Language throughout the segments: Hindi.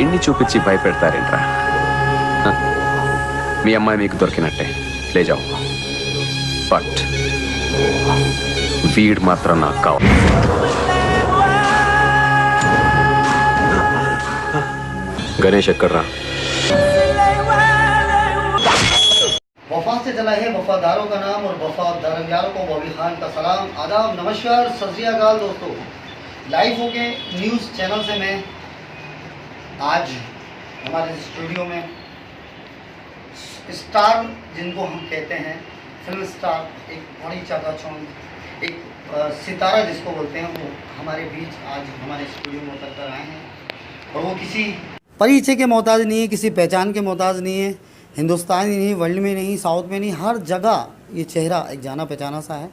వీడిని చూపించి భయపెడతారేంట్రా హ? మీ అమ్మాయి మీకు దొరికినట్టే లే జాओ బట్ వీడ్ మాత్రం నాకు కావాలి गणेश ఎక్కడ్రా वफा से चला है वफादारों का नाम और वफादारों को बॉबी खान का सलाम आदाब नमस्कार सत श्री अकाल दोस्तों। लाइव हो गए न्यूज़ चैनल से मैं आज हमारे स्टूडियो में स्टार जिनको हम कहते हैं फिल्म स्टार एक बड़ी चकाचौंध एक सितारा जिसको बोलते हैं वो हमारे बीच आज हमारे स्टूडियो में उतर कर आए हैं और वो किसी परिचय के मोहताज नहीं है, किसी पहचान के मोहताज नहीं है। हिंदुस्तान ही नहीं, वर्ल्ड में नहीं, साउथ में नहीं, हर जगह ये चेहरा एक जाना पहचाना सा है।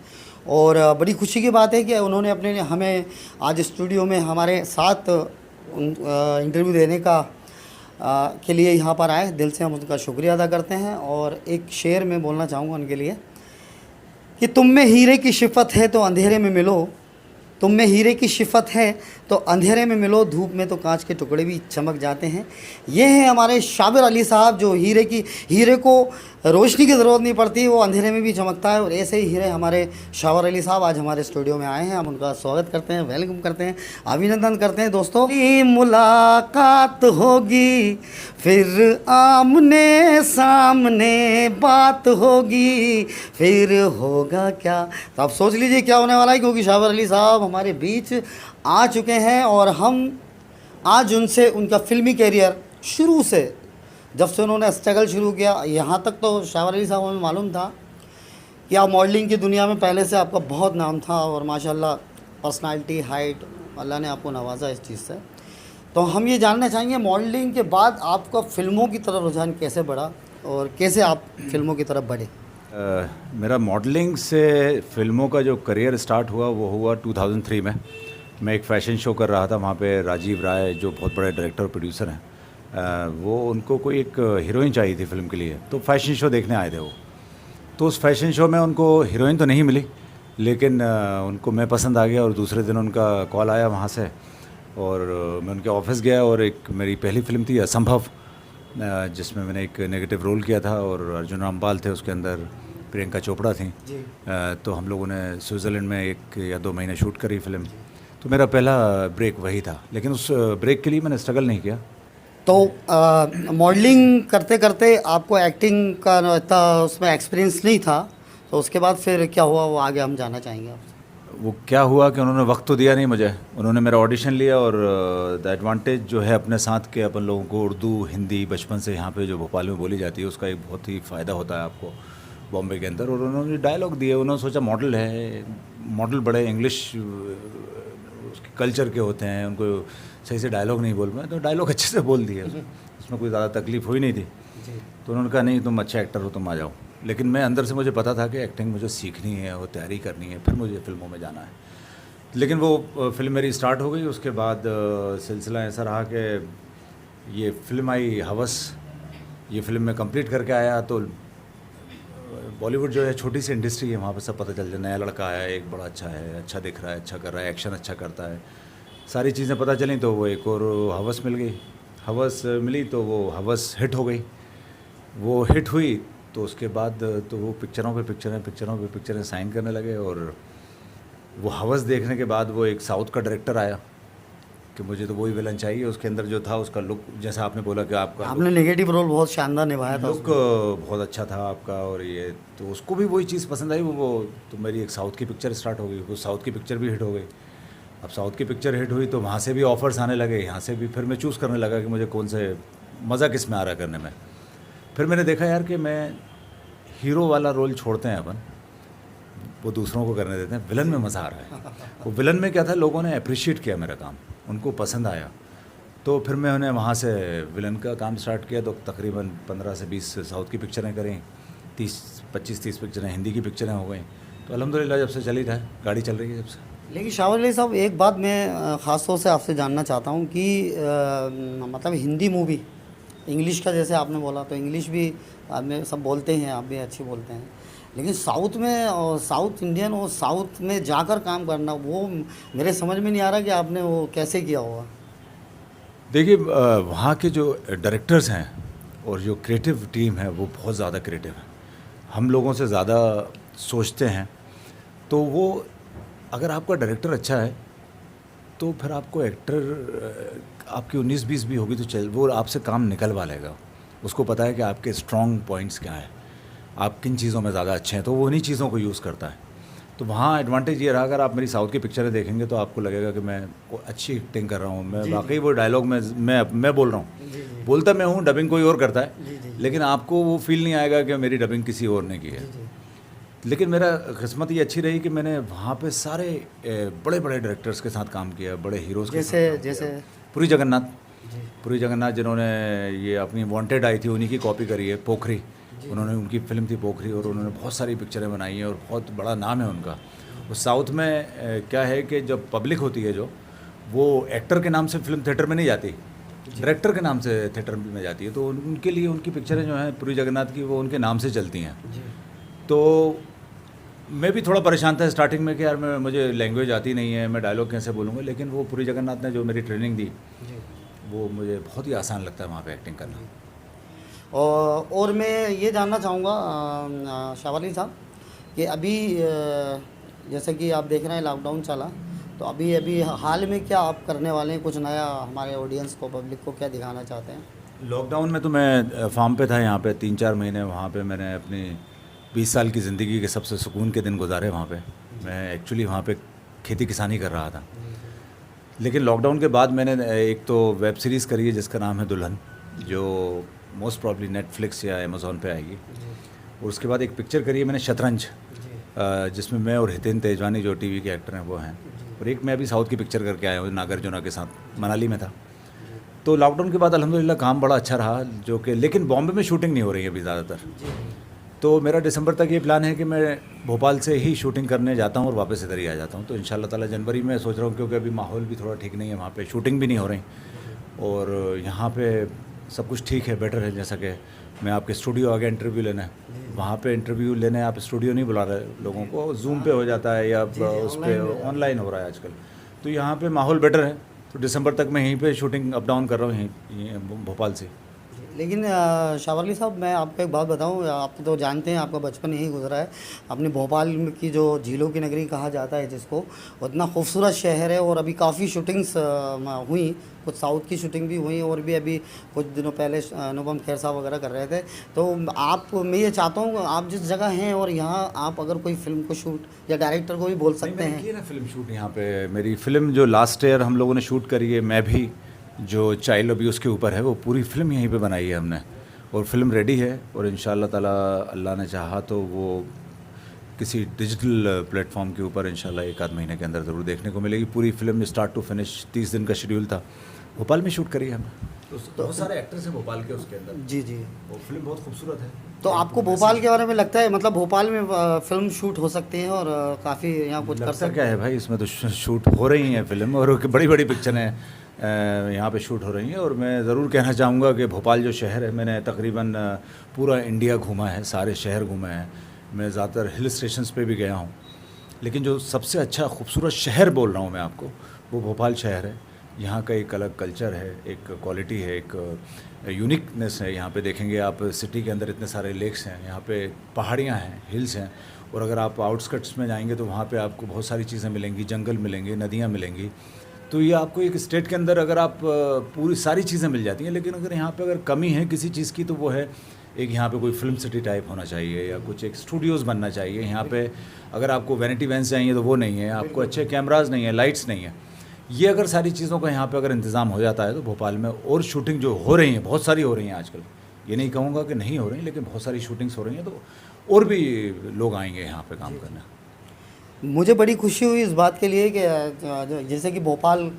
और बड़ी खुशी की बात है कि उन्होंने अपने हमें आज स्टूडियो में हमारे साथ इंटरव्यू देने का के लिए यहाँ पर आए। दिल से हम उनका शुक्रिया अदा करते हैं। और एक शेर में बोलना चाहूँगा उनके लिए कि तुम में हीरे की शिफत है तो अंधेरे में मिलो, तुम में हीरे की शिफत है तो अंधेरे में मिलो, धूप में तो कांच के टुकड़े भी चमक जाते हैं। ये हैं हमारे शाबिर अली साहब जो हीरे को रोशनी की ज़रूरत नहीं पड़ती, वो अंधेरे में भी चमकता है। और ऐसे ही हीरे हमारे शाबिर अली साहब आज हमारे स्टूडियो में आए हैं। हम उनका स्वागत करते हैं, वेलकम करते हैं, अभिनंदन करते हैं। दोस्तों मुलाकात होगी फिर आमने सामने बात होगी, फिर होगा क्या। तो आप सोच लीजिए क्या होने वाला है, क्योंकि शाबिर अली साहब हमारे बीच आ चुके हैं। और हम आज उनसे उनका फ़िल्मी कैरियर शुरू से जब से उन्होंने स्ट्रगल शुरू किया यहाँ तक, तो शाबिर अली साहब हमें मालूम था कि आप मॉडलिंग की दुनिया में पहले से आपका बहुत नाम था और माशाल्लाह पर्सनालिटी, हाइट, अल्लाह ने आपको नवाजा इस चीज़ से। तो हम ये जानना चाहेंगे मॉडलिंग के बाद आपका फ़िल्मों की तरफ रुझान कैसे बढ़ा और कैसे आप फिल्मों की तरफ बढ़े? मेरा मॉडलिंग से फ़िल्मों का जो करियर स्टार्ट हुआ वो हुआ 2003 में। मैं एक फ़ैशन शो कर रहा था, वहाँ पे राजीव राय जो बहुत बड़े डायरेक्टर और प्रोड्यूसर हैं, वो उनको कोई एक हीरोइन चाहिए थी फ़िल्म के लिए, तो फ़ैशन शो देखने आए थे वो। तो उस फ़ैशन शो में उनको हीरोइन तो नहीं मिली, लेकिन उनको मैं पसंद आ गया। और दूसरे दिन उनका कॉल आया वहाँ से और मैं उनके ऑफिस गया और एक मेरी पहली फ़िल्म थी असंभव, जिसमें मैंने एक नेगेटिव रोल किया था और अर्जुन रामपाल थे उसके अंदर, प्रियंका चोपड़ा थी। तो हम लोगों ने स्विट्ज़रलैंड में 1 या 2 महीने शूट करी फ़िल्म। तो मेरा पहला ब्रेक वही था, लेकिन उस ब्रेक के लिए मैंने स्ट्रगल नहीं किया। तो मॉडलिंग करते करते आपको एक्टिंग का इतना उसमें एक्सपीरियंस नहीं था, तो उसके बाद फिर क्या हुआ वो आगे हम जानना चाहेंगे आपसे। वो क्या हुआ कि उन्होंने वक्त तो दिया नहीं मुझे, उन्होंने मेरा ऑडिशन लिया और द एडवांटेज जो है अपने साथ के अपन लोगों को उर्दू हिंदी बचपन से यहाँ पे जो भोपाल में बोली जाती है उसका एक बहुत ही फ़ायदा होता है आपको बॉम्बे के अंदर। और उन्होंने डायलॉग दिए, उन्होंने सोचा मॉडल है, मॉडल बड़े इंग्लिश उसके कल्चर के होते हैं, उनको सही से डायलॉग नहीं बोल पाए, तो डायलॉग अच्छे से बोल दिए, उसमें कोई ज़्यादा तकलीफ़ हुई नहीं थी। तो उन्होंने कहा नहीं तुम अच्छे एक्टर हो, तुम आ जाओ। लेकिन मैं अंदर से मुझे पता था कि एक्टिंग मुझे सीखनी है और तैयारी करनी है, फिर मुझे फ़िल्मों में जाना है। लेकिन वो फिल्म मेरी स्टार्ट हो गई, उसके बाद सिलसिला ऐसा रहा कि ये फिल्म आई हवस, ये फिल्म मैं कंप्लीट करके आया। तो बॉलीवुड जो है छोटी सी इंडस्ट्री है, वहाँ पर सब पता चल जाए नया लड़का आया है, एक बड़ा अच्छा है, अच्छा दिख रहा है, अच्छा कर रहा है, एक्शन अच्छा करता है, सारी चीज़ें पता चली। तो वो एक और हवस मिल गई, हवस मिली तो वो हवस हिट हो गई। वो हिट हुई तो उसके बाद तो वो पिक्चरों पे पिक्चरें साइन करने लगे। और वो हवस देखने के बाद वो एक साउथ का डायरेक्टर आया कि मुझे तो वही विलन चाहिए। उसके अंदर जो था उसका लुक, जैसा आपने बोला कि आपने नेगेटिव रोल बहुत शानदार निभाया था, लुक बहुत अच्छा था आपका, और ये तो उसको भी वही चीज़ पसंद आई। वो तो मेरी एक साउथ की पिक्चर स्टार्ट हो गई, वो साउथ की पिक्चर भी हिट हो गई। अब साउथ की पिक्चर हिट हुई तो वहाँ से भी ऑफ़र्स आने लगे, यहाँ से भी। फिर मैं चूज़ करने लगा कि मुझे कौन से मज़ा किस में आ रहा है करने में। फिर मैंने देखा यार कि मैं हीरो वाला रोल छोड़ते हैं अपन, वो दूसरों को करने देते हैं, विलन में मज़ा आ रहा है। वो विलन में क्या था, लोगों ने अप्रिशिएट किया मेरा काम, उनको पसंद आया। तो फिर मैंने वहाँ से विलन का काम स्टार्ट किया। तो तकरीबन 15 से 20 साउथ की पिक्चरें करें, 25-30 पिक्चरें हिंदी की पिक्चरें हो गई। तो अल्हम्दुलिल्लाह जब से चली रहा है, गाड़ी चल रही है जब से। लेकिन शाबिर अली साहब एक बात मैं ख़ास तौर से आपसे जानना चाहता हूँ कि मतलब हिंदी मूवी, इंग्लिश का जैसे आपने बोला तो इंग्लिश भी में सब बोलते हैं, आप भी अच्छी बोलते हैं, लेकिन साउथ में और साउथ इंडियन और साउथ में जाकर काम करना वो मेरे समझ में नहीं आ रहा कि आपने वो कैसे किया होगा। देखिए वहाँ के जो डायरेक्टर्स हैं और जो क्रिएटिव टीम है वो बहुत ज़्यादा क्रिएटिव है, हम लोगों से ज़्यादा सोचते हैं। तो वो अगर आपका डायरेक्टर अच्छा है तो फिर आपको एक्टर आपकी 19-20 भी होगी तो चल वो आपसे काम निकलवा लेगा। उसको पता है कि आपके स्ट्रॉन्ग पॉइंट्स क्या हैं, आप किन चीज़ों में ज़्यादा अच्छे हैं, तो वो उन्हीं चीज़ों को यूज़ करता है। तो वहाँ एडवांटेज ये रहा, अगर आप मेरी साउथ की पिक्चरें देखेंगे तो आपको लगेगा कि मैं अच्छी एक्टिंग कर रहा हूँ, मैं वाकई वो डायलॉग में मैं बोल रहा हूँ, बोलता मैं हूँ, डबिंग कोई और करता है, लेकिन आपको वो फील नहीं आएगा कि मेरी डबिंग किसी और ने की है। लेकिन मेरा किस्मत ये अच्छी रही कि मैंने वहाँ पे सारे बड़े बड़े डायरेक्टर्स के साथ काम किया, बड़े हीरोज़ के साथ काम जैसे किया। पुरी जगन्नाथ जिन्होंने ये अपनी वांटेड आई थी उन्हीं की कॉपी करी है, पोखरी, उन्होंने उनकी फिल्म थी पोखरी, और उन्होंने बहुत सारी पिक्चरें बनाई हैं और बहुत बड़ा नाम है उनका। उस साउथ में क्या है कि जब पब्लिक होती है जो, वो एक्टर के नाम से फिल्म थिएटर में नहीं जाती, डायरेक्टर के नाम से थिएटर में जाती है। तो उनके लिए उनकी पिक्चरें जो हैं पुरी जगन्नाथ की, वो उनके नाम से चलती हैं। तो मैं भी थोड़ा परेशान था स्टार्टिंग में कि यार मुझे लैंग्वेज आती नहीं है, मैं डायलॉग कैसे बोलूँगा, लेकिन वो पुरी जगन्नाथ ने जो मेरी ट्रेनिंग दी वो मुझे बहुत ही आसान लगता है वहाँ पे एक्टिंग करना। और मैं ये जानना चाहूँगा शाहवाली साहब कि अभी जैसे कि आप देख रहे हैं लॉकडाउन चला, तो अभी हाल में क्या आप करने वाले हैं, कुछ नया हमारे ऑडियंस को, पब्लिक को क्या दिखाना चाहते हैं? लॉकडाउन में तो मैं फार्म पे था यहाँ पे 3-4 महीने, वहाँ पे मैंने अपनी 20 साल की ज़िंदगी के सबसे सुकून के दिन गुजारे वहाँ पे। मैं एक्चुअली वहाँ पे खेती किसानी कर रहा था, लेकिन लॉकडाउन के बाद मैंने एक तो वेब सीरीज़ करी है जिसका नाम है दुल्हन, जो मोस्ट प्रॉब्ली नेटफ्लिक्स या अमेज़ॉन पे आएगी। और उसके बाद एक पिक्चर करी है मैंने शतरंज, जिसमें मैं और हितेन तेजवानी जो टीवी के एक्टर हैं वो हैं, और एक मैं अभी साउथ की पिक्चर करके आया हूँ नागार्जुना के साथ, मनाली में था। तो लॉकडाउन के बाद अल्हम्दुलिल्लाह काम बड़ा अच्छा रहा, जो कि लेकिन बॉम्बे में शूटिंग नहीं हो रही है अभी ज़्यादातर। तो मेरा दिसंबर तक ये प्लान है कि मैं भोपाल से ही शूटिंग करने जाता हूँ और वापस इधर ही आ जाता हूँ। तो इंशाल्लाह ताला जनवरी में सोच रहा हूँ, क्योंकि अभी माहौल भी थोड़ा ठीक नहीं है वहाँ पे, शूटिंग भी नहीं हो रही, और यहाँ पे सब कुछ ठीक है, बेटर है। जैसा कि मैं आपके स्टूडियो आ गया इंटरव्यू लेने, वहाँ पे इंटरव्यू लेने आप स्टूडियो नहीं बुला रहे लोगों को, जूम पे हो जाता है या उस पर ऑनलाइन हो रहा है आजकल। तो यहाँ पे माहौल बेटर है, तो दिसंबर तक मैं यहीं पे शूटिंग अप डाउन कर रहा हूँ यहीं भोपाल से। लेकिन शाहवाली साहब, मैं आपको एक बात बताऊं, आप तो जानते हैं आपका बचपन यहीं गुजरा है। अपने भोपाल की जो झीलों की नगरी कहा जाता है जिसको, उतना खूबसूरत शहर है, और अभी काफ़ी शूटिंग्स हुई, कुछ साउथ की शूटिंग भी हुई, और भी अभी कुछ दिनों पहले अनुपम खेर साहब वगैरह कर रहे थे। तो मैं ये चाहता हूँ आप जिस जगह हैं और यहाँ आप अगर कोई फिल्म को शूट या डायरेक्टर को भी बोल सकते हैं। किया ना फिल्म शूट यहाँ पे, मेरी फिल्म जो लास्ट ईयर हम लोगों ने शूट करी है, मैं भी, जो चाइल्ड अब्यूज़ के ऊपर है, वो पूरी फिल्म यहीं पे बनाई है हमने, और फिल्म रेडी है, और इंशाल्लाह ताला अल्लाह ने चाहा तो वो किसी डिजिटल प्लेटफॉर्म के ऊपर इंशाल्लाह 1-आध महीने के अंदर ज़रूर देखने को मिलेगी। पूरी फिल्म स्टार्ट टू फिनिश 30 दिन का शेड्यूल था, भोपाल में शूट करी है हमने। तो बहुत सारे एक्टर्स हैं भोपाल के उसके अंदर। जी, वो फिल्म बहुत खूबसूरत है। तो आपको भोपाल के बारे में लगता है, मतलब भोपाल में फिल्म शूट हो सकती है और काफ़ी यहाँ कुछ कर सकते क्या है भाई, इसमें तो शूट हो रही हैं फिल्म, और बड़ी बड़ी पिक्चरें यहाँ पे शूट हो रही हैं। और मैं ज़रूर कहना चाहूँगा कि भोपाल जो शहर है, मैंने तकरीबन पूरा इंडिया घूमा है, सारे शहर घूमे हैं, मैं ज़्यादातर हिल स्टेशंस पे भी गया हूँ, लेकिन जो सबसे अच्छा खूबसूरत शहर बोल रहा हूँ मैं आपको, वो भोपाल शहर है। यहाँ का एक अलग कल्चर है, एक क्वालिटी है, एक यूनिकनेस है। यहाँ पे देखेंगे आप, सिटी के अंदर इतने सारे लेक्स हैं, यहाँ पे पहाड़ियाँ हैं, हिल्स हैं, और अगर आप आउटस्कट्स में जाएंगे तो वहाँ पे आपको बहुत सारी चीज़ें मिलेंगी, जंगल मिलेंगे, नदियाँ मिलेंगी। तो ये आपको एक स्टेट के अंदर अगर आप पूरी सारी चीज़ें मिल जाती हैं, लेकिन अगर यहाँ पे अगर कमी है किसी चीज़ की तो वो है एक यहाँ पे कोई फिल्म सिटी टाइप होना चाहिए, या कुछ एक स्टूडियोज़ बनना चाहिए। यहाँ पे अगर आपको वैनिटी वैन्स चाहिए तो वो नहीं है, आपको अच्छे कैमराज नहीं है, लाइट्स नहीं है। ये अगर सारी चीज़ों का यहाँ पे अगर इंतज़ाम हो जाता है तो भोपाल में और शूटिंग जो हो रही हैं, बहुत सारी हो रही हैं आजकल, ये नहीं कहूँगा कि नहीं हो रही, लेकिन बहुत सारी शूटिंग्स हो रही हैं, तो और भी लोग आएंगे यहाँ पे काम करने। मुझे बड़ी खुशी हुई इस बात के लिए कि जैसे कि भोपाल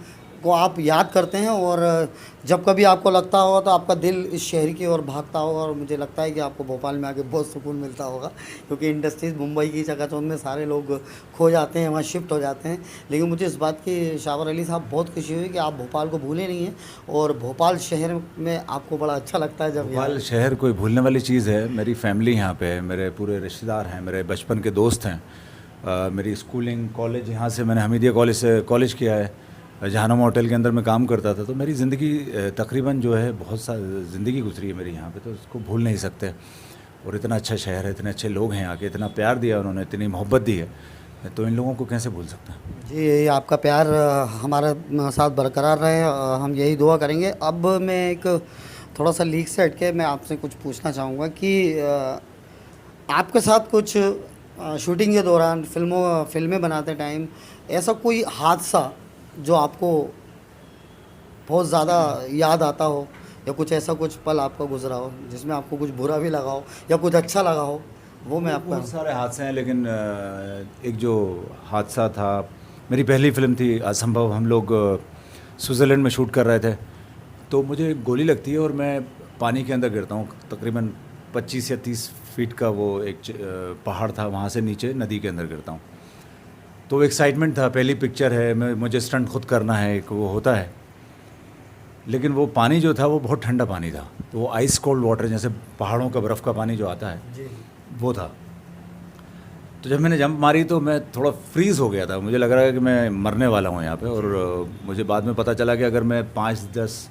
को आप याद करते हैं, और जब कभी आपको लगता होगा तो आपका दिल इस शहर की ओर भागता होगा, और मुझे लगता है कि आपको भोपाल में आके बहुत सुकून मिलता होगा, क्योंकि इंडस्ट्रीज़ मुंबई की चकाचौंध में सारे लोग खो जाते हैं, वहाँ शिफ्ट हो जाते हैं। लेकिन मुझे इस बात की, शावर अली साहब, बहुत खुशी हुई कि आप भोपाल को भूले नहीं हैं, और भोपाल शहर में आपको बड़ा अच्छा लगता है। जब भोपाल शहर कोई भूलने वाली चीज़ है। मेरी फैमिली यहाँ पे है, मेरे पूरे रिश्तेदार हैं, मेरे बचपन के दोस्त हैं, मेरी स्कूलिंग, कॉलेज यहाँ से, मैंने हमीदिया कॉलेज से कॉलेज किया है, जहानम होटल के अंदर मैं काम करता था, तो मेरी ज़िंदगी तकरीबन जो है बहुत सा ज़िंदगी गुजरी है मेरी यहाँ पे, तो उसको भूल नहीं सकते। और इतना अच्छा शहर है, इतने अच्छे लोग हैं यहाँ के, इतना प्यार दिया उन्होंने, इतनी मोहब्बत दी है, तो इन लोगों को कैसे भूल सकते हैं। जी, आपका प्यार हमारे साथ बरकरार रहे, हम यही दुआ करेंगे। अब मैं एक थोड़ा सा लीक से हटके मैं आपसे कुछ पूछना चाहूँगा कि आपके साथ कुछ शूटिंग के दौरान फिल्में बनाते टाइम ऐसा कोई हादसा जो आपको बहुत ज़्यादा याद आता हो, या कुछ ऐसा कुछ पल आपका गुजरा हो जिसमें आपको कुछ बुरा भी लगा हो या कुछ अच्छा लगा हो, वो मैं आपका। बहुत सारे हादसे हैं, लेकिन एक जो हादसा था, मेरी पहली फिल्म थी असंभव, हम लोग स्विट्ज़रलैंड में शूट कर रहे थे, तो मुझे गोली लगती है और मैं पानी के अंदर गिरता हूँ। तकरीबन 25 या 30 फीट का वो एक पहाड़ था, वहाँ से नीचे नदी के अंदर गिरता हूँ। तो एक्साइटमेंट था, पहली पिक्चर है, मुझे स्टंट खुद करना है, एक वो होता है। लेकिन वो पानी जो था वो बहुत ठंडा पानी था, तो वो आइस कोल्ड वाटर, जैसे पहाड़ों का बर्फ़ का पानी जो आता है जी। वो था। तो जब मैंने जंप मारी तो मैं थोड़ा फ्रीज़ हो गया था, मुझे लग रहा है कि मैं मरने वाला हूँ यहाँ पे। और मुझे बाद में पता चला कि अगर मैं 5, 10,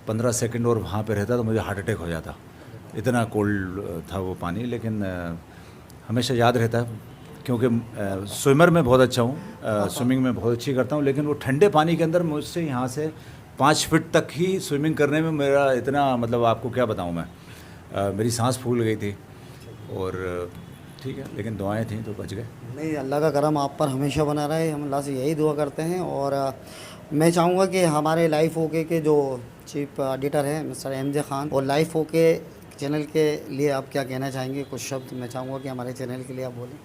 15 सेकंड और वहाँ पे रहता तो मुझे हार्ट अटैक हो जाता, इतना कोल्ड था वो पानी। लेकिन हमेशा याद रहता है, क्योंकि स्विमर में बहुत अच्छा हूँ, स्विमिंग में बहुत अच्छी करता हूँ, लेकिन वो ठंडे पानी के अंदर मुझसे यहाँ से 5 फीट तक ही स्विमिंग करने में मेरा इतना, मतलब आपको क्या बताऊँ मैं, मेरी सांस फूल गई थी। और ठीक है, लेकिन दुआएं थी तो बच गए। नहीं, अल्लाह का करम आप पर हमेशा बना रहे, हम अल्लाह से यही दुआ करते हैं। और मैं चाहूँगा कि हमारे लाइफ ओके के जो चीफ एडिटर हैं मिस्टर MJ खान, और लाइफ ओके चैनल के लिए आप क्या कहना चाहेंगे? कुछ शब्द मैं चाहूँगा कि हमारे चैनल के लिए आप बोलें।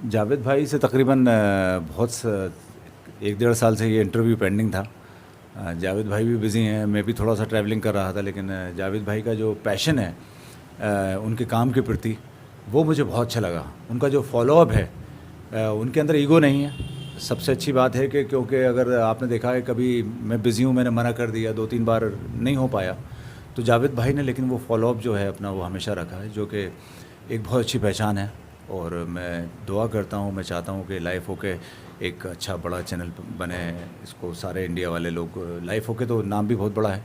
जावेद भाई से तकरीबन बहुत 1-1.5 साल से ये इंटरव्यू पेंडिंग था। जावेद भाई भी बिज़ी हैं, मैं भी थोड़ा सा ट्रैवलिंग कर रहा था, लेकिन जावेद भाई का जो पैशन है उनके काम के प्रति, वो मुझे बहुत अच्छा लगा। उनका जो फॉलोअप है, उनके अंदर ईगो नहीं है। सबसे अच्छी बात है कि क्योंकि अगर आपने देखा है, कभी मैं बिज़ी हूँ, मैंने मना कर दिया, 2-3 बार नहीं हो पाया, तो जावेद भाई ने लेकिन वो फॉलोअप जो है अपना, वो हमेशा रखा है, जो कि एक बहुत अच्छी पहचान है। और मैं दुआ करता हूँ, मैं चाहता हूँ कि लाइफ ओके एक अच्छा बड़ा चैनल बने, इसको सारे इंडिया वाले लोग, लाइफ ओके तो नाम भी बहुत बड़ा है,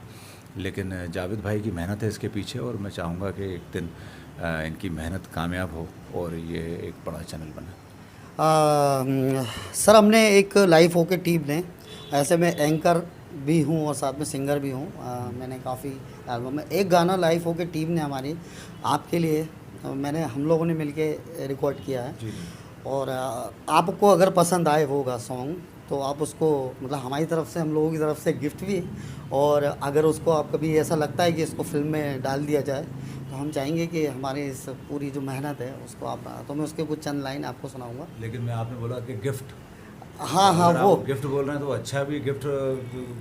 लेकिन जावेद भाई की मेहनत है इसके पीछे, और मैं चाहूँगा कि एक दिन इनकी मेहनत कामयाब हो और ये एक बड़ा चैनल बने। सर, हमने एक लाइफ ओके टीम ने, ऐसे में एंकर भी हूँ और साथ में सिंगर भी हूँ, मैंने काफ़ी एल्बम में एक गाना लाइफ ओके टीम ने हमारी आपके लिए, हम लोगों ने मिलके रिकॉर्ड किया है। जी। और आपको अगर पसंद आए होगा सॉन्ग, तो आप उसको, मतलब हमारी तरफ से, हम लोगों की तरफ से गिफ्ट भी, और अगर उसको आप कभी ऐसा लगता है कि इसको फिल्म में डाल दिया जाए, तो हम चाहेंगे कि हमारी इस पूरी जो मेहनत है उसको आप, तो मैं उसके कुछ चंद लाइन आपको सुनाऊंगा। लेकिन मैं, आपने बोला कि गिफ्ट, हाँ, वो गिफ्ट बोल रहे हैं तो अच्छा भी गिफ्ट,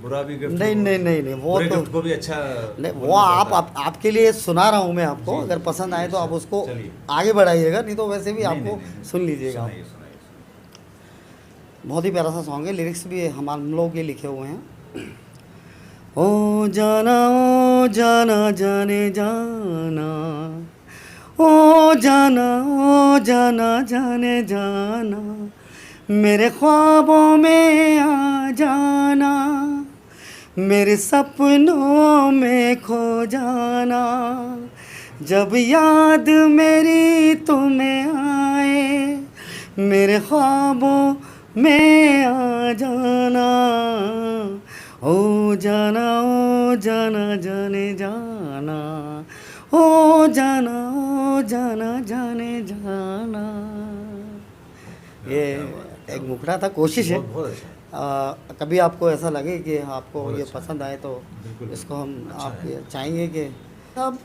बुरा भी गिफ्ट। नहीं, वो तो गिफ्ट को भी अच्छा नहीं, वो आपके लिए सुना रहा हूँ मैं आपको, अगर पसंद आए तो आप उसको आगे बढ़ाइएगा, नहीं तो वैसे भी आपको सुन लीजिएगा। बहुत ही प्यारा सा सॉन्ग है, लिरिक्स भी हम लोगों के लिखे हुए हैं। ओ जाना जाने जाना, ओ जाना जाने जाना, मेरे ख्वाबों में आ जाना, मेरे सपनों में खो जाना, जब याद मेरी तुम्हें आए, मेरे ख्वाबों में आ जाना, ओ जाना जाने जाना, ओ जाना जाने जाना। ये एक मुखड़ा था, कोशिश है। बहुत अच्छा। कभी आपको ऐसा लगे कि आपको ये पसंद आए, तो इसको हम आप चाहेंगे कि अब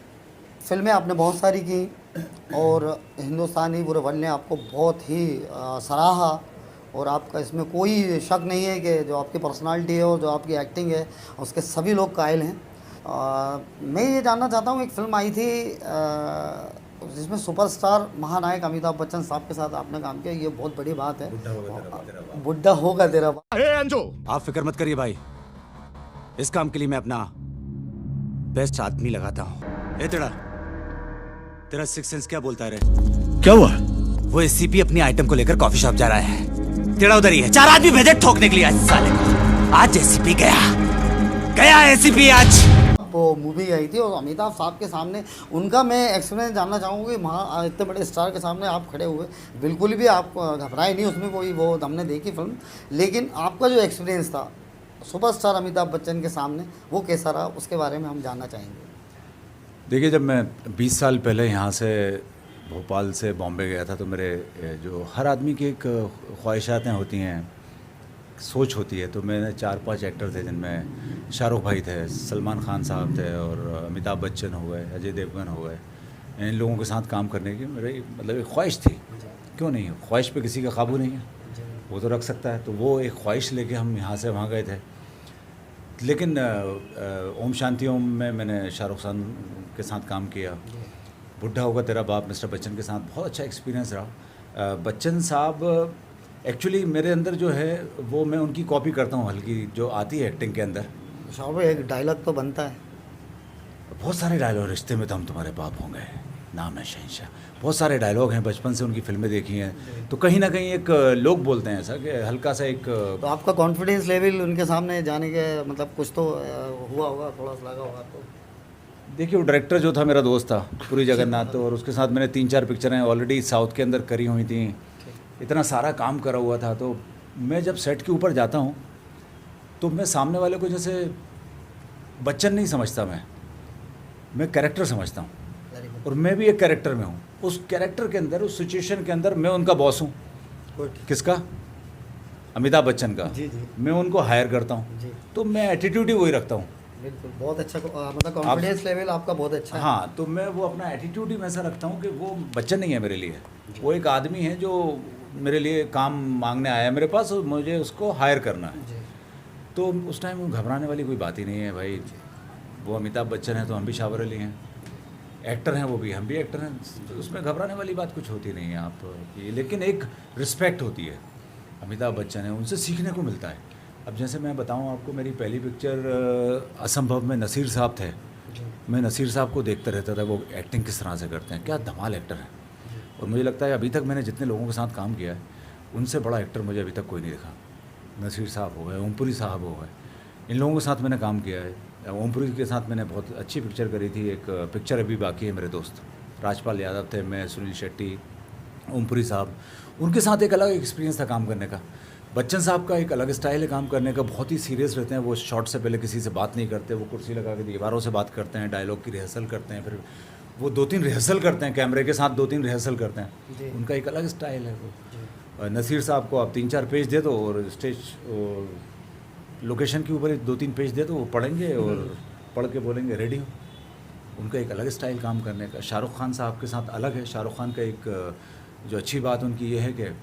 फिल्में आपने बहुत सारी की, और हिंदुस्तानी बुरे वर्ल्ड ने आपको बहुत ही सराहा, और आपका इसमें कोई शक नहीं है कि जो आपकी पर्सनालिटी है और जो आपकी एक्टिंग है उसके सभी लोग कायल हैं। मैं ये जानना चाहता हूँ, एक फ़िल्म आई थी जिसमें सुपरस्टार महानायक अमिताभ बच्चन साहब के साथ आपने काम किया, ये बहुत बड़ी बात है। बुड्ढा होगा तेरा बाप। आप फिक्र मत करिए भाई, इस काम के लिए मैं अपना बेस्ट आदमी लगाता हूँ। ए तेरा सिक्स सेंस क्या बोलता है रे? क्या हुआ? वो एसीपी अपनी आइटम को लेकर कॉफी शॉप जा रहा है। तेरा उधर ही है, 4 आदमी भेजे ठोकने के लिए आज साले को। आज एसीपी गया गया एसीपी आज। वो मूवी आई थी और अमिताभ साहब के सामने उनका मैं एक्सपीरियंस जानना चाहूँगा कि वहाँ इतने बड़े स्टार के सामने आप खड़े हुए, बिल्कुल भी आप घबराए नहीं, उसमें कोई वो हमने देखी फिल्म, लेकिन आपका जो एक्सपीरियंस था सुपरस्टार अमिताभ बच्चन के सामने वो कैसा रहा, उसके बारे में हम जानना चाहेंगे। देखिए, जब मैं 20 साल पहले यहाँ से भोपाल से बॉम्बे गया था तो मेरे जो हर आदमी की एक ख्वाहिशातें होती हैं, सोच होती है, तो मैंने 4-5 एक्टर थे जिनमें शाहरुख भाई थे, सलमान खान साहब थे और अमिताभ बच्चन हो गए, अजय देवगन हो गए, इन लोगों के साथ काम करने की मेरी मतलब एक ख्वाहिश थी। क्यों नहीं, ख्वाहिश पे किसी का काबू नहीं है, वो तो रख सकता है। तो वो एक ख्वाहिश लेके हम यहाँ से वहाँ गए थे। लेकिन ओम शांति ओम में मैंने शाहरुख खान के साथ काम किया, बुढ़ा होगा तेरा बाप मिस्टर बच्चन के साथ बहुत अच्छा एक्सपीरियंस रहा। बच्चन साहब एक्चुअली मेरे अंदर जो है वो मैं उनकी कॉपी करता हूँ हल्की, जो आती है एक्टिंग के अंदर। शाहरुख भाई एक डायलॉग तो बनता है, बहुत सारे डायलॉग, रिश्ते में तो हम तुम्हारे बाप होंगे, नाम है शहंशाह, बहुत सारे डायलॉग हैं, बचपन से उनकी फिल्में देखी हैं, तो कहीं ना कहीं एक लोग बोलते हैं ऐसा कि हल्का सा एक तो आपका कॉन्फिडेंस लेवल उनके सामने जाने के मतलब कुछ तो हुआ होगा, थोड़ा सा लगा होगा आपको। देखिए, वो डायरेक्टर जो था मेरा दोस्त था पुरी जगन्नाथ, और उसके साथ मैंने 3-4 पिक्चरें ऑलरेडी साउथ के अंदर करी हुई थी, इतना सारा काम करा हुआ था। तो मैं जब सेट के ऊपर जाता हूँ तो मैं सामने वाले को जैसे बच्चन नहीं समझता, मैं कैरेक्टर समझता हूँ, और मैं भी एक कैरेक्टर में हूँ। उस कैरेक्टर के अंदर, उस सिचुएशन के अंदर मैं उनका बॉस हूँ। किसका? अमिताभ बच्चन का। जी जी, मैं उनको हायर करता हूँ, जी तो मैं एटीट्यूड ही वही रखता हूँ। बिल्कुल, बहुत अच्छा मतलब कॉन्फिडेंस लेवल आपका बहुत अच्छा है। हाँ, तो मैं वो अपना एटीट्यूड ही वैसा रखता हूँ कि वो बच्चन नहीं है मेरे लिए, वो एक आदमी है जो मेरे लिए काम मांगने आया है मेरे पास और मुझे उसको हायर करना है। जी तो उस टाइम घबराने वाली कोई बात ही नहीं है भाई। वो अमिताभ बच्चन है तो हम भी शाहरुख अली हैं, एक्टर हैं वो भी, हम भी एक्टर हैं, तो उसमें घबराने वाली बात कुछ होती नहीं है आप ये। लेकिन एक रिस्पेक्ट होती है, अमिताभ बच्चन है, उनसे सीखने को मिलता है। अब जैसे मैं बताऊं आपको, मेरी पहली पिक्चर असंभव में नसीर साहब थे। मैं नसीर साहब को देखते रहता था, वो एक्टिंग किस तरह से करते हैं, क्या धमाल एक्टर हैं। और मुझे लगता है अभी तक मैंने जितने लोगों के साथ काम किया है उनसे बड़ा एक्टर मुझे अभी तक कोई नहीं दिखा। नसीर साहब हो गए, ओमपुरी साहब हो गए, इन लोगों के साथ मैंने काम किया है। ओमपुरी के साथ मैंने बहुत अच्छी पिक्चर करी थी, एक पिक्चर अभी बाकी है, मेरे दोस्त राजपाल यादव थे, मैं, सुनील शेट्टी, ओमपुरी साहब, उनके साथ एक अलग एक्सपीरियंस था काम करने का। बच्चन साहब का एक अलग स्टाइल है काम करने का, बहुत ही सीरियस रहते हैं वो, शॉट से पहले किसी से बात नहीं करते, वो कुर्सी लगा के दीवारों से बात करते हैं, डायलॉग की रिहर्सल करते हैं, फिर वो 2-3 रिहर्सल करते हैं, कैमरे के साथ 2-3 रिहर्सल करते हैं, उनका एक अलग स्टाइल है वो। नसीर साहब को आप 3-4 पेज दे दो और स्टेज लोकेशन के ऊपर 2-3 पेज दे दो, वो पढ़ेंगे और पढ़ के बोलेंगे रेडी हो। उनका एक अलग स्टाइल काम करने का। शाहरुख खान साहब के साथ अलग है। शाहरुख खान का एक जो अच्छी बात उनकी ये है कि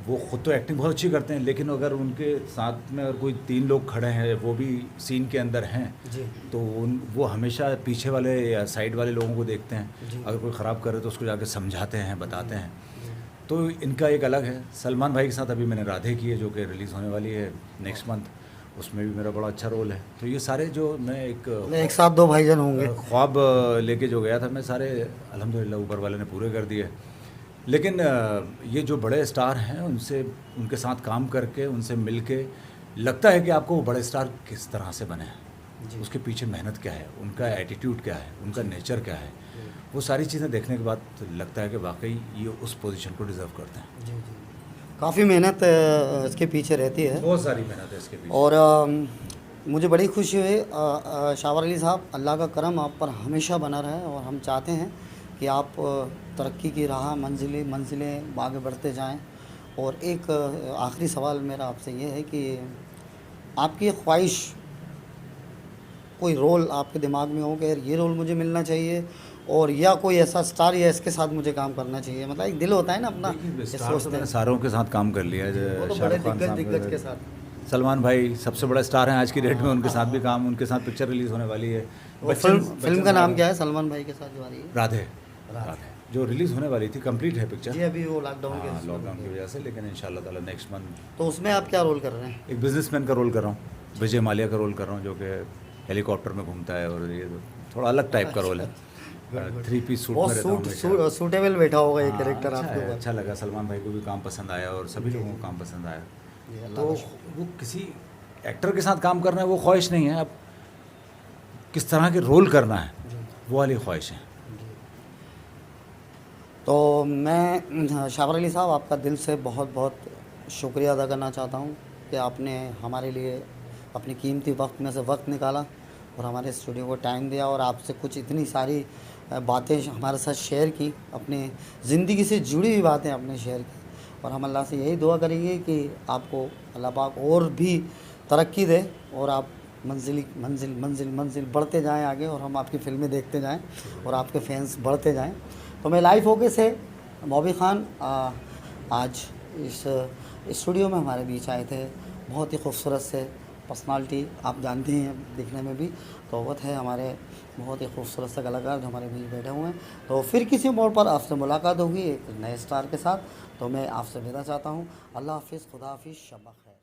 वो ख़ुद तो एक्टिंग बहुत अच्छी करते हैं, लेकिन अगर उनके साथ में अगर कोई 3 लोग खड़े हैं, वो भी सीन के अंदर हैं, तो वो हमेशा पीछे वाले या साइड वाले लोगों को देखते हैं, अगर कोई ख़राब करे तो उसको जाके समझाते हैं, बताते हैं। तो इनका एक अलग है। सलमान भाई के साथ अभी मैंने राधे की है, जो कि रिलीज़ होने वाली है नेक्स्ट मंथ, उसमें भी मेरा बड़ा अच्छा रोल है। तो ये सारे जो मैं एक साथ 2 भाईजान होंगे, ख्वाब लेके जो गया था मैं, सारे अल्हम्दुलिल्लाह ऊपर वाले ने पूरे कर दिए। लेकिन ये जो बड़े स्टार हैं उनसे, उनके साथ काम करके, उनसे मिलके लगता है कि आपको वो बड़े स्टार किस तरह से बने हैं, उसके पीछे मेहनत क्या है, उनका एटीट्यूड क्या है, उनका नेचर क्या है, वो सारी चीज़ें देखने के बाद लगता है कि वाकई ये उस पोजीशन को डिज़र्व करते हैं। काफ़ी मेहनत इसके पीछे रहती है, बहुत सारी मेहनत है इसके पीछे। और मुझे बड़ी खुशी हुई शाहरुख अली साहब, अल्लाह का करम आप पर हमेशा बना रहे, और हम चाहते हैं कि आप तरक्की की राह मंजिलें आगे बढ़ते जाएं। और एक आखिरी सवाल मेरा आपसे ये है कि आपकी ख्वाहिश, कोई रोल आपके दिमाग में हो कि ये रोल मुझे मिलना चाहिए, और या कोई ऐसा स्टार या इसके साथ मुझे काम करना चाहिए, मतलब एक दिल होता है ना अपना, सोचते हैं। सारों के साथ काम कर लिया है, वो तो बड़े दिग्गज के साथ। सलमान भाई सबसे बड़ा स्टार हैं आज की डेट में, उनके साथ भी काम, उनके साथ पिक्चर रिलीज़ होने वाली है। फिल्म का नाम क्या है सलमान भाई के साथ जो आ रही है? राधे, जो रिलीज़ होने वाली थी, कंप्लीट है पिक्चर जी, अभी वो लॉकडाउन की वजह से, लेकिन इंशाल्लाह ताला नेक्स्ट मंथ। तो उसमें आप क्या रोल कर रहे हैं? एक बिजनेसमैन का रोल कर रहा हूँ, विजय माल्या का रोल कर रहा हूँ, जो कि हेलीकॉप्टर में घूमता है, और ये थोड़ा अलग टाइप का रोल है। 3 पीस सूट में रहता हूँ। सूटेबल बैठा होगा ये कैरेक्टर अच्छा आपके है, ऊपर। अच्छा लगा, सलमान भाई को भी काम पसंद आया और सभी लोगों को काम पसंद आया। तो वो किसी एक्टर के साथ काम करना है वो ख्वाहिश नहीं है, अब किस तरह के रोल करना है वो वाली ख्वाहिश है। तो मैं शाबर अली साहब आपका दिल से बहुत बहुत शुक्रिया अदा करना चाहता हूँ कि आपने हमारे लिए अपनी कीमती वक्त में से वक्त निकाला और हमारे स्टूडियो को टाइम दिया और आपसे कुछ इतनी सारी बातें हमारे साथ शेयर की, अपनी ज़िंदगी से जुड़ी हुई बातें आपने शेयर की। और हम अल्लाह से यही दुआ करेंगे कि आपको अल्लाह पाक और भी तरक्की दे और आप मंजिल मंजिल मंजिल मंजिल बढ़ते जाएं आगे, और हम आपकी फिल्में देखते जाएं और आपके फैंस बढ़ते जाएं। तो मैं लाइव होके से बॉबी खान आज इस स्टूडियो में हमारे बीच आए थे। बहुत ही खूबसूरत से पर्सनालिटी, आप जानते हैं दिखने में भी तो वो थे हमारे बहुत ही खूबसूरत से कलाकार जो हमारे बीच बैठे हुए हैं। तो फिर किसी मोड़ पर आपसे मुलाकात होगी एक नए स्टार के साथ। तो मैं आपसे विदा चाहता हूँ। अल्लाह हाफिज़, खुदा हाफिज़, शब बख़ैर।